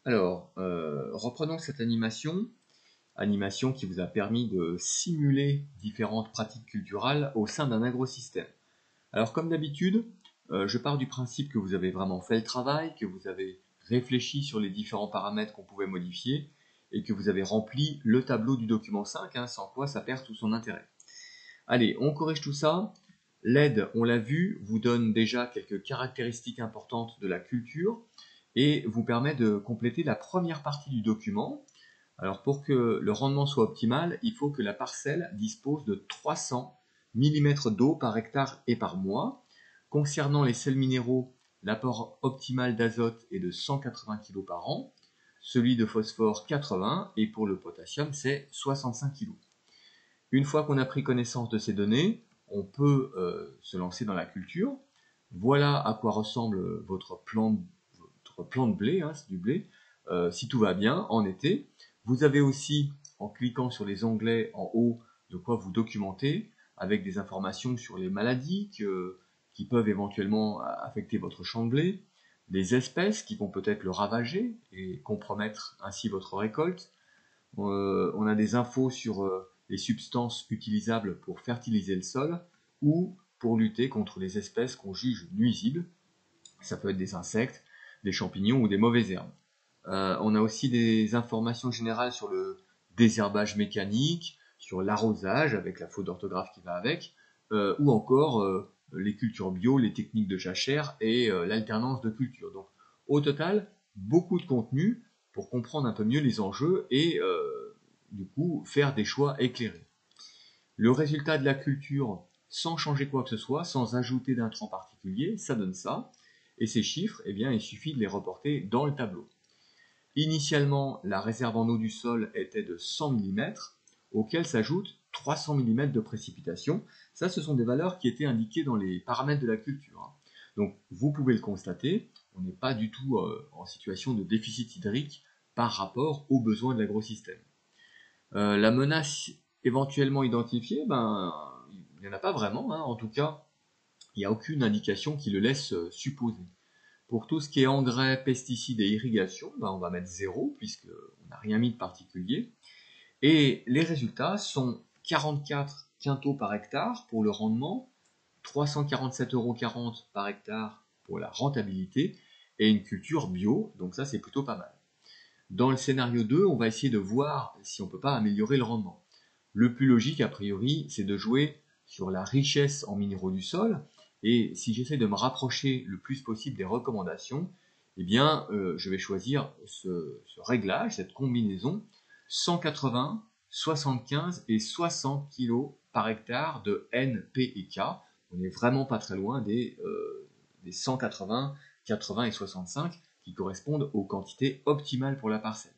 Alors, reprenons cette animation qui vous a permis de simuler différentes pratiques culturelles au sein d'un agrosystème. Alors, comme d'habitude, je pars du principe que vous avez vraiment fait le travail, que vous avez réfléchi sur les différents paramètres qu'on pouvait modifier, et que vous avez rempli le tableau du document 5, sans quoi ça perd tout son intérêt. Allez, on corrige tout ça. L'aide, on l'a vu, vous donne déjà quelques caractéristiques importantes de la culture et vous permet de compléter la première partie du document. Alors pour que le rendement soit optimal, il faut que la parcelle dispose de 300 mm d'eau par hectare et par mois. Concernant les sels minéraux, l'apport optimal d'azote est de 180 kg par an, celui de phosphore 80 et pour le potassium c'est 65 kg. Une fois qu'on a pris connaissance de ces données, on peut se lancer dans la culture. Voilà à quoi ressemble votre plan de blé, c'est du blé, si tout va bien en été. Vous avez aussi, en cliquant sur les onglets en haut, de quoi vous documenter avec des informations sur les maladies qui peuvent éventuellement affecter votre champ de blé, des espèces qui vont peut-être le ravager et compromettre ainsi votre récolte. On a des infos sur les substances utilisables pour fertiliser le sol ou pour lutter contre les espèces qu'on juge nuisibles. Ça peut être des insectes, des champignons ou des mauvaises herbes. On a aussi des informations générales sur le désherbage mécanique, sur l'arrosage avec la faute d'orthographe qui va avec, ou encore les cultures bio, les techniques de jachère et l'alternance de cultures. Donc au total, beaucoup de contenu pour comprendre un peu mieux les enjeux et du coup faire des choix éclairés. Le résultat de la culture, sans changer quoi que ce soit, sans ajouter d'intrants particuliers, ça donne ça. Et ces chiffres, eh bien, il suffit de les reporter dans le tableau. Initialement, la réserve en eau du sol était de 100 mm, auquel s'ajoutent 300 mm de précipitation. Ça, ce sont des valeurs qui étaient indiquées dans les paramètres de la culture. Donc, vous pouvez le constater, on n'est pas du tout en situation de déficit hydrique par rapport aux besoins de l'agrosystème. La menace éventuellement identifiée, il n'y en a pas vraiment, en tout cas, il n'y a aucune indication qui le laisse supposer. Pour tout ce qui est engrais, pesticides et irrigation, on va mettre 0 puisqu'on n'a rien mis de particulier. Et les résultats sont 44 quintaux par hectare pour le rendement, 347,40 € par hectare pour la rentabilité et une culture bio, donc ça c'est plutôt pas mal. Dans le scénario 2, on va essayer de voir si on ne peut pas améliorer le rendement. Le plus logique, a priori, c'est de jouer sur la richesse en minéraux du sol. Et si j'essaie de me rapprocher le plus possible des recommandations, eh bien, je vais choisir ce réglage, cette combinaison 180, 75 et 60 kg par hectare de N, P et K. On n'est vraiment pas très loin des 180, 80 et 65 qui correspondent aux quantités optimales pour la parcelle.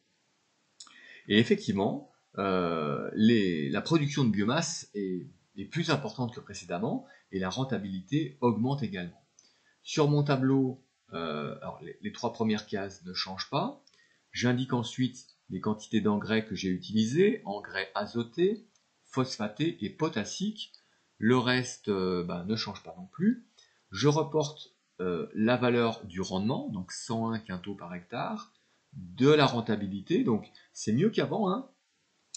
Et effectivement, la production de biomasse est plus importante que précédemment et la rentabilité augmente également. Sur mon tableau, alors les 3 premières cases ne changent pas. J'indique ensuite les quantités d'engrais que j'ai utilisés, engrais azotés, phosphatés et potassiques. Le reste ne change pas non plus. Je reporte la valeur du rendement, donc 101 quintaux par hectare, de la rentabilité, donc c'est mieux qu'avant,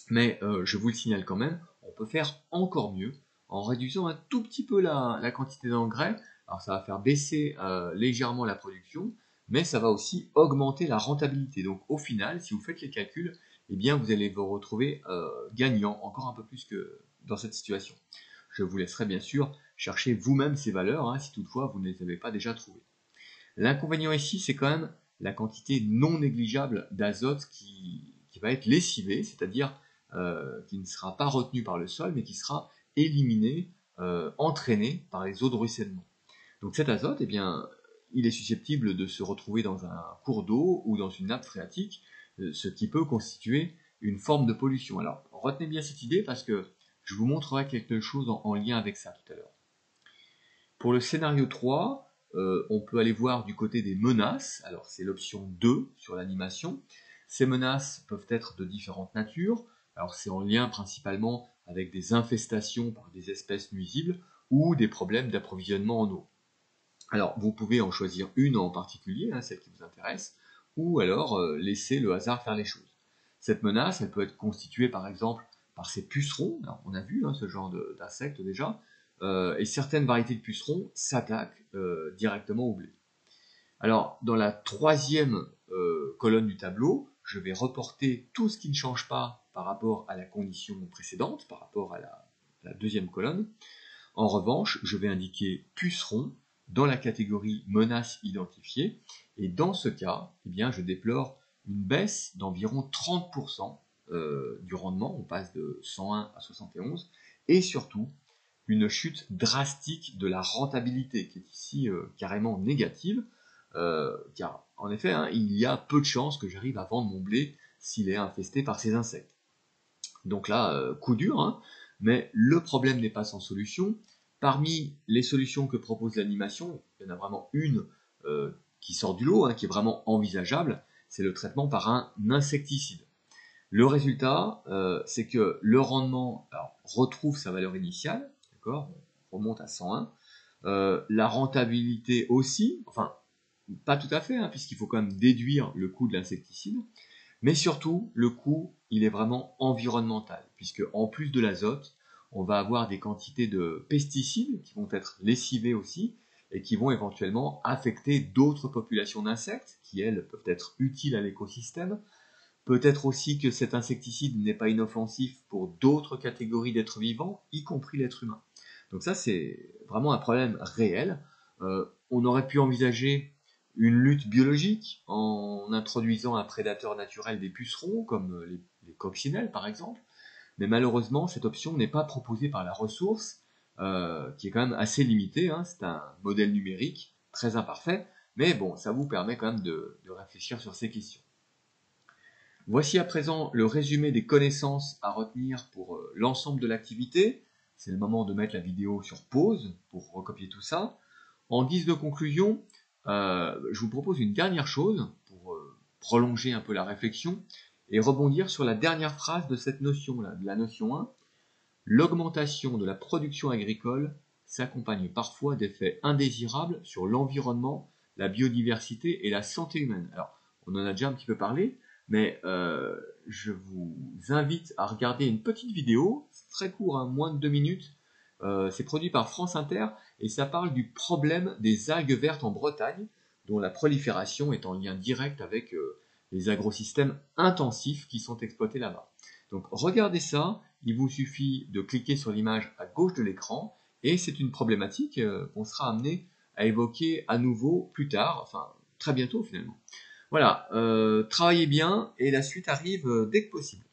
mais je vous le signale quand même, on peut faire encore mieux en réduisant un tout petit peu la quantité d'engrais. Alors ça va faire baisser légèrement la production, mais ça va aussi augmenter la rentabilité. Donc au final, si vous faites les calculs, eh bien vous allez vous retrouver gagnant encore un peu plus que dans cette situation. Je vous laisserai bien sûr chercher vous-même ces valeurs, si toutefois vous ne les avez pas déjà trouvées. L'inconvénient ici, c'est quand même la quantité non négligeable d'azote qui va être lessivée, c'est-à-dire qui ne sera pas retenu par le sol, mais qui sera éliminé, entraîné par les eaux de ruissellement. Donc cet azote, eh bien, il est susceptible de se retrouver dans un cours d'eau ou dans une nappe phréatique, ce qui peut constituer une forme de pollution. Alors retenez bien cette idée parce que je vous montrerai quelque chose en lien avec ça tout à l'heure. Pour le scénario 3, on peut aller voir du côté des menaces. Alors c'est l'option 2 sur l'animation. Ces menaces peuvent être de différentes natures. Alors c'est en lien principalement avec des infestations par des espèces nuisibles ou des problèmes d'approvisionnement en eau. Alors vous pouvez en choisir une en particulier, celle qui vous intéresse, ou alors laisser le hasard faire les choses. Cette menace, elle peut être constituée par exemple par ces pucerons. Alors, on a vu ce genre d'insectes déjà, et certaines variétés de pucerons s'attaquent directement au blé. Alors, dans la troisième colonne du tableau, je vais reporter tout ce qui ne change pas par rapport à la condition précédente, par rapport à la deuxième colonne. En revanche, je vais indiquer puceron dans la catégorie menace identifiée, et dans ce cas, eh bien, je déplore une baisse d'environ 30% du rendement, on passe de 101 à 71, et surtout une chute drastique de la rentabilité, qui est ici carrément négative, car en effet, il y a peu de chances que j'arrive à vendre mon blé s'il est infesté par ces insectes. Donc là, coup dur, mais le problème n'est pas sans solution. Parmi les solutions que propose l'animation, il y en a vraiment une qui sort du lot, qui est vraiment envisageable, c'est le traitement par un insecticide. Le résultat, c'est que le rendement retrouve sa valeur initiale, d'accord, on remonte à 101, la rentabilité aussi, enfin, pas tout à fait, puisqu'il faut quand même déduire le coût de l'insecticide, mais surtout, le coût, il est vraiment environnemental, puisque en plus de l'azote, on va avoir des quantités de pesticides qui vont être lessivés aussi, et qui vont éventuellement affecter d'autres populations d'insectes, qui elles peuvent être utiles à l'écosystème. Peut-être aussi que cet insecticide n'est pas inoffensif pour d'autres catégories d'êtres vivants, y compris l'être humain. Donc ça, c'est vraiment un problème réel. On aurait pu envisager une lutte biologique en introduisant un prédateur naturel des pucerons, comme les coccinelles par exemple, mais malheureusement cette option n'est pas proposée par la ressource, qui est quand même assez limitée, c'est un modèle numérique très imparfait, mais bon, ça vous permet quand même de réfléchir sur ces questions. Voici à présent le résumé des connaissances à retenir pour l'ensemble de l'activité. C'est le moment de mettre la vidéo sur pause pour recopier tout ça. En guise de conclusion, je vous propose une dernière chose pour prolonger un peu la réflexion et rebondir sur la dernière phrase de cette notion-là, de la notion 1. L'augmentation de la production agricole s'accompagne parfois d'effets indésirables sur l'environnement, la biodiversité et la santé humaine. Alors, on en a déjà un petit peu parlé, mais je vous invite à regarder une petite vidéo, c'est très court, moins de 2 minutes, c'est produit par France Inter, et ça parle du problème des algues vertes en Bretagne, dont la prolifération est en lien direct avec les agrosystèmes intensifs qui sont exploités là-bas. Donc regardez ça, il vous suffit de cliquer sur l'image à gauche de l'écran, et c'est une problématique qu'on sera amené à évoquer à nouveau plus tard, enfin très bientôt finalement. Voilà, travaillez bien, et la suite arrive dès que possible.